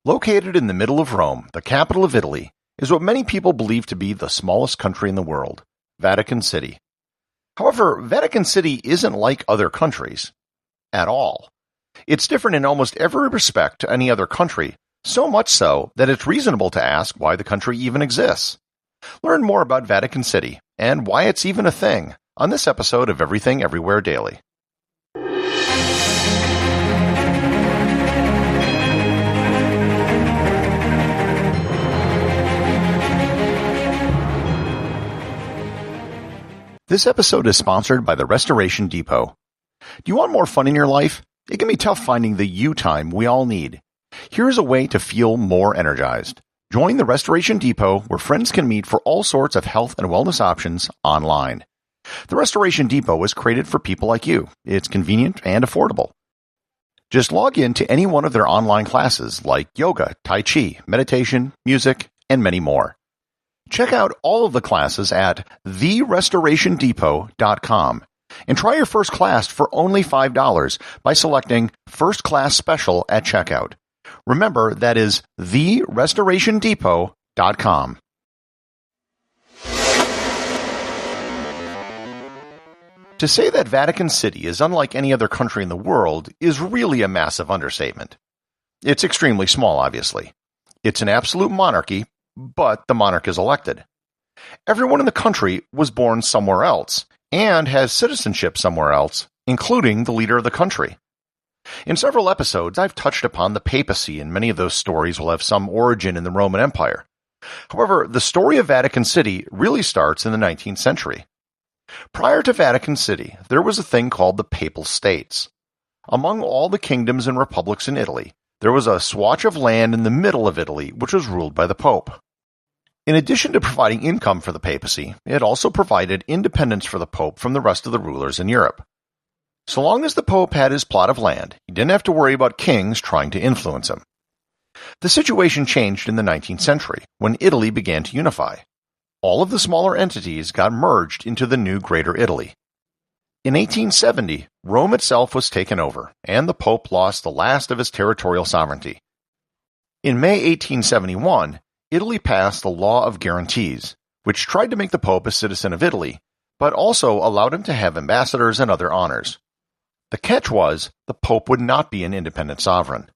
Located in the middle of Rome, the capital of Italy, is what many people believe to be the smallest country in the world, Vatican City. However, Vatican City isn't like other countries. At all. It's different in almost every respect to any other country, so much so that it's reasonable to ask why the country even exists. Learn more about Vatican City and why it's even a thing on this episode of Everything Everywhere Daily. This episode is sponsored by the Restoration Depot. Do you want more fun in your life? It can be tough finding the you time we all need. Here's a way to feel more energized. Join the Restoration Depot, where friends can meet for all sorts of health and wellness options online. The Restoration Depot is created for people like you. It's convenient and affordable. Just log in to any one of their online classes like yoga, tai chi, meditation, music, and many more. Check out all of the classes at therestorationdepot.com and try your first class for only $5 by selecting First Class Special at checkout. Remember, that is therestorationdepot.com. To say that Vatican City is unlike any other country in the world is really a massive understatement. It's extremely small, obviously. It's an absolute monarchy, but the monarch is elected. Everyone in the country was born somewhere else and has citizenship somewhere else, including the leader of the country. In several episodes, I've touched upon the papacy, and many of those stories will have some origin in the Roman Empire. However, the story of Vatican City really starts in the 19th century. Prior to Vatican City, there was a thing called the Papal States. Among all the kingdoms and republics in Italy, there was a swatch of land in the middle of Italy which was ruled by the Pope. In addition to providing income for the papacy, it also provided independence for the Pope from the rest of the rulers in Europe. So long as the Pope had his plot of land, he didn't have to worry about kings trying to influence him. The situation changed in the 19th century, when Italy began to unify. All of the smaller entities got merged into the new Greater Italy. In 1870, Rome itself was taken over, and the Pope lost the last of his territorial sovereignty. In May 1871, Italy passed the Law of Guarantees, which tried to make the Pope a citizen of Italy, but also allowed him to have ambassadors and other honors. The catch was, the Pope would not be an independent sovereign.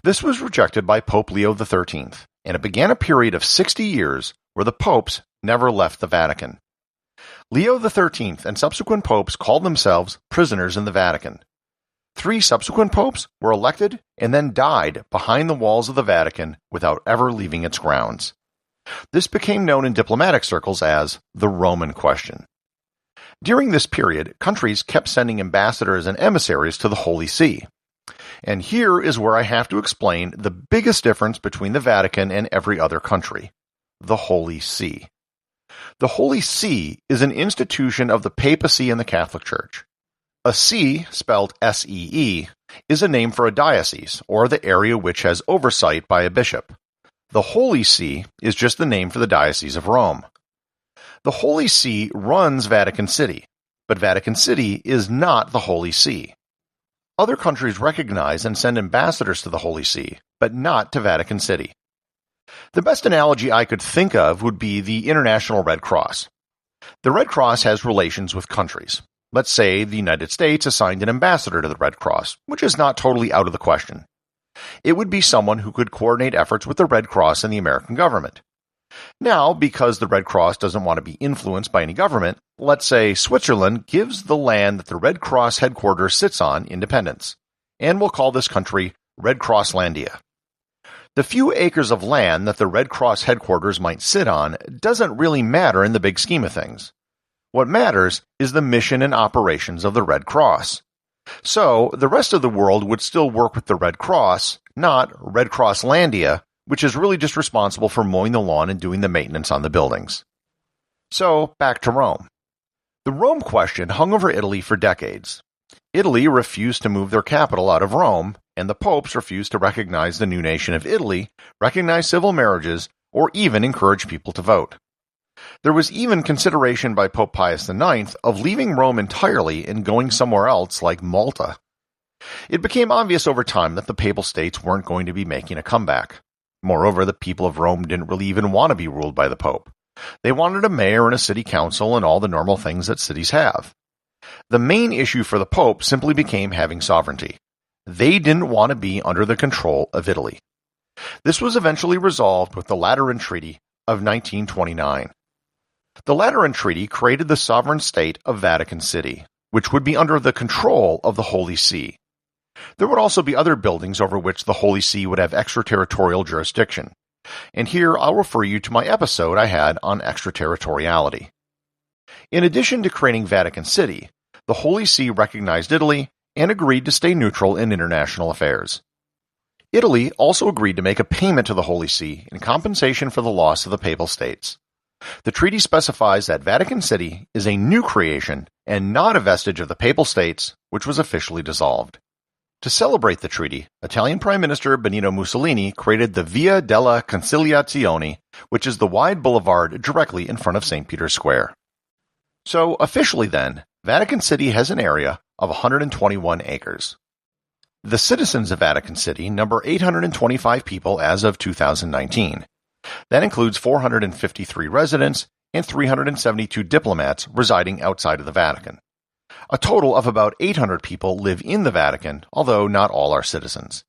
This was rejected by Pope Leo XIII, and it began a period of 60 years where the popes never left the Vatican. Leo XIII and subsequent popes called themselves prisoners in the Vatican. 3 subsequent popes were elected and then died behind the walls of the Vatican without ever leaving its grounds. This became known in diplomatic circles as the Roman Question. During this period, countries kept sending ambassadors and emissaries to the Holy See. And here is where I have to explain the biggest difference between the Vatican and every other country: the Holy See. The Holy See is an institution of the papacy and the Catholic Church. A see, spelled S-E-E, is a name for a diocese, or the area which has oversight by a bishop. The Holy See is just the name for the Diocese of Rome. The Holy See runs Vatican City, but Vatican City is not the Holy See. Other countries recognize and send ambassadors to the Holy See, but not to Vatican City. The best analogy I could think of would be the International Red Cross. The Red Cross has relations with countries. Let's say the United States assigned an ambassador to the Red Cross, which is not totally out of the question. It would be someone who could coordinate efforts with the Red Cross and the American government. Now, because the Red Cross doesn't want to be influenced by any government, let's say Switzerland gives the land that the Red Cross headquarters sits on independence, and we'll call this country Red Crosslandia. The few acres of land that the Red Cross headquarters might sit on doesn't really matter in the big scheme of things. What matters is the mission and operations of the Red Cross. So, the rest of the world would still work with the Red Cross, not Red Crosslandia, which is really just responsible for mowing the lawn and doing the maintenance on the buildings. So, back to Rome. The Rome question hung over Italy for decades. Italy refused to move their capital out of Rome, and the popes refused to recognize the new nation of Italy, recognize civil marriages, or even encourage people to vote. There was even consideration by Pope Pius IX of leaving Rome entirely and going somewhere else like Malta. It became obvious over time that the Papal States weren't going to be making a comeback. Moreover, the people of Rome didn't really even want to be ruled by the Pope. They wanted a mayor and a city council and all the normal things that cities have. The main issue for the Pope simply became having sovereignty. They didn't want to be under the control of Italy. This was eventually resolved with the Lateran Treaty of 1929. The Lateran Treaty created the sovereign state of Vatican City, which would be under the control of the Holy See. There would also be other buildings over which the Holy See would have extraterritorial jurisdiction. And here I'll refer you to my episode I had on extraterritoriality. In addition to creating Vatican City, the Holy See recognized Italy and agreed to stay neutral in international affairs. Italy also agreed to make a payment to the Holy See in compensation for the loss of the Papal States. The treaty specifies that Vatican City is a new creation and not a vestige of the Papal States, which was officially dissolved. To celebrate the treaty, Italian Prime Minister Benito Mussolini created the Via della Conciliazione, which is the wide boulevard directly in front of St. Peter's Square. So, officially then, Vatican City has an area of 121 acres. The citizens of Vatican City number 825 people as of 2019. That includes 453 residents and 372 diplomats residing outside of the Vatican. A total of about 800 people live in the Vatican, although not all are citizens.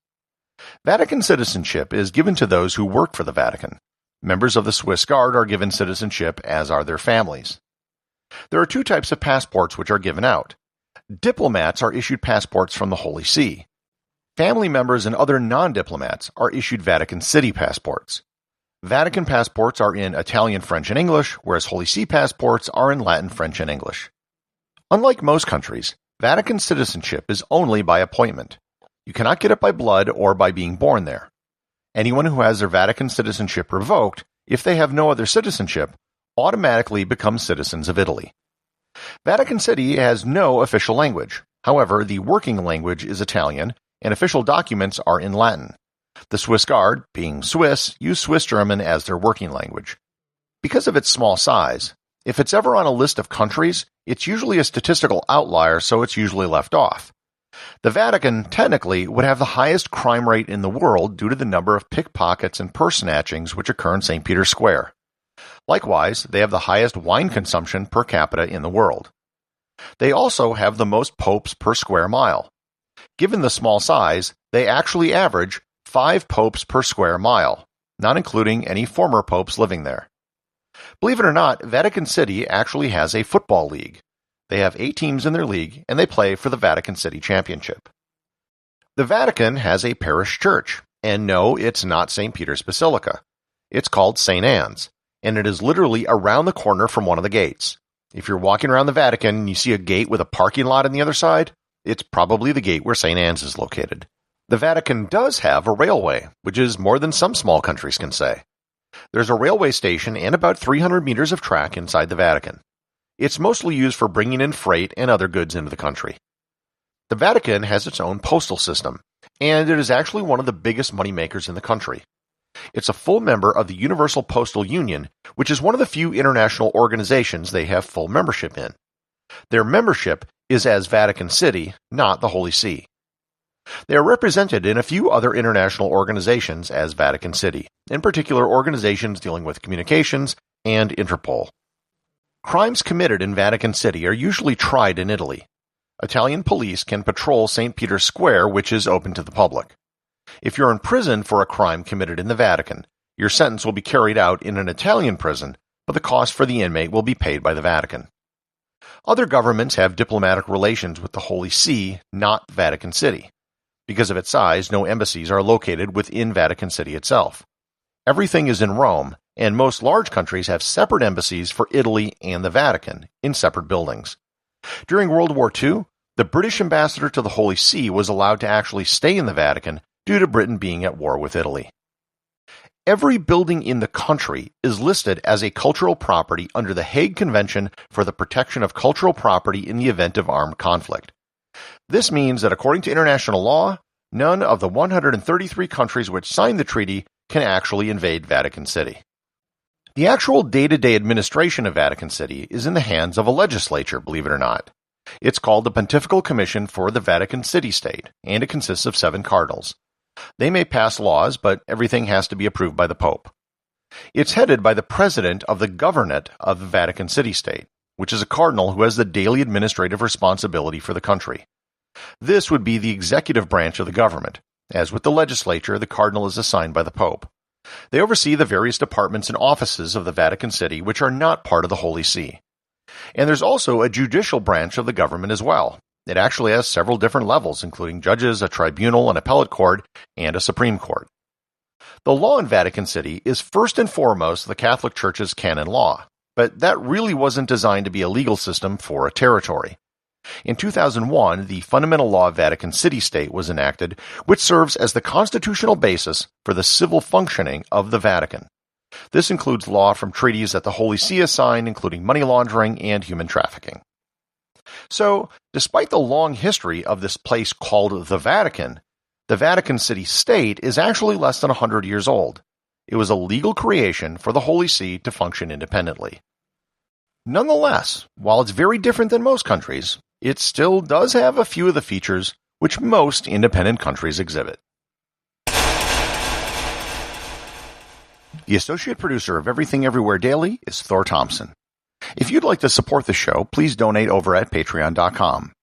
Vatican citizenship is given to those who work for the Vatican. Members of the Swiss Guard are given citizenship, as are their families. There are two types of passports which are given out. Diplomats are issued passports from the Holy See. Family members and other non-diplomats are issued Vatican City passports. Vatican passports are in Italian, French, and English, whereas Holy See passports are in Latin, French, and English. Unlike most countries, Vatican citizenship is only by appointment. You cannot get it by blood or by being born there. Anyone who has their Vatican citizenship revoked, if they have no other citizenship, automatically become citizens of Italy. Vatican City has no official language. However, the working language is Italian, and official documents are in Latin. The Swiss Guard, being Swiss, use Swiss German as their working language. Because of its small size, if it's ever on a list of countries, it's usually a statistical outlier, so it's usually left off. The Vatican, technically, would have the highest crime rate in the world due to the number of pickpockets and purse snatchings which occur in St. Peter's Square. Likewise, they have the highest wine consumption per capita in the world. They also have the most popes per square mile. Given the small size, they actually average 5 popes per square mile, not including any former popes living there. Believe it or not, Vatican City actually has a football league. They have 8 teams in their league, and they play for the Vatican City Championship. The Vatican has a parish church, and no, it's not St. Peter's Basilica. It's called St. Anne's, and it is literally around the corner from one of the gates. If you're walking around the Vatican and you see a gate with a parking lot on the other side, it's probably the gate where St. Anne's is located. The Vatican does have a railway, which is more than some small countries can say. There's a railway station and about 300 meters of track inside the Vatican. It's mostly used for bringing in freight and other goods into the country. The Vatican has its own postal system, and it is actually one of the biggest moneymakers in the country. It's a full member of the Universal Postal Union, which is one of the few international organizations they have full membership in. Their membership is as Vatican City, not the Holy See. They are represented in a few other international organizations as Vatican City, in particular organizations dealing with communications and Interpol. Crimes committed in Vatican City are usually tried in Italy. Italian police can patrol St. Peter's Square, which is open to the public. If you're in prison for a crime committed in the Vatican, your sentence will be carried out in an Italian prison, but the cost for the inmate will be paid by the Vatican. Other governments have diplomatic relations with the Holy See, not Vatican City. Because of its size, no embassies are located within Vatican City itself. Everything is in Rome, and most large countries have separate embassies for Italy and the Vatican in separate buildings. During World War II, the British ambassador to the Holy See was allowed to actually stay in the Vatican due to Britain being at war with Italy. Every building in the country is listed as a cultural property under the Hague Convention for the Protection of Cultural Property in the Event of Armed Conflict. This means that according to international law, none of the 133 countries which signed the treaty can actually invade Vatican City. The actual day-to-day administration of Vatican City is in the hands of a legislature, believe it or not. It's called the Pontifical Commission for the Vatican City-State, and it consists of 7 cardinals. They may pass laws, but everything has to be approved by the Pope. It's headed by the president of the Governorate of the Vatican City-State, which is a cardinal who has the daily administrative responsibility for the country. This would be the executive branch of the government. As with the legislature, the cardinal is assigned by the Pope. They oversee the various departments and offices of the Vatican City, which are not part of the Holy See. And there's also a judicial branch of the government as well. It actually has several different levels, including judges, a tribunal, an appellate court, and a Supreme Court. The law in Vatican City is first and foremost the Catholic Church's canon law, but that really wasn't designed to be a legal system for a territory. In 2001, the Fundamental Law of Vatican City-State was enacted, which serves as the constitutional basis for the civil functioning of the Vatican. This includes law from treaties that the Holy See has signed, including money laundering and human trafficking. So, despite the long history of this place called the Vatican City-State is actually less than 100 years old. It was a legal creation for the Holy See to function independently. Nonetheless, while it's very different than most countries, it still does have a few of the features which most independent countries exhibit. The associate producer of Everything Everywhere Daily is Thor Thomsen. If you'd like to support the show, please donate over at patreon.com.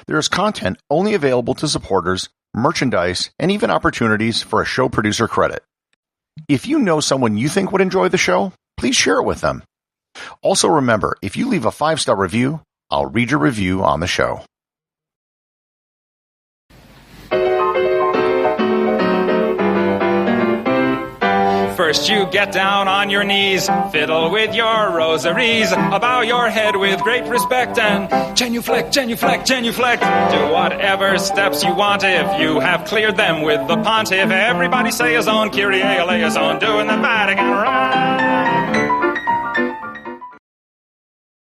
There is content only available to supporters, merchandise, and even opportunities for a show producer credit. If you know someone you think would enjoy the show, please share it with them. Also remember, if you leave a 5-star review, I'll read your review on the show. First you get down on your knees, fiddle with your rosaries, bow your head with great respect and genuflect, genuflect, genuflect. Do whatever steps you want if you have cleared them with the pontiff. Everybody say his own, Kyrie eleison, doing the Vatican right.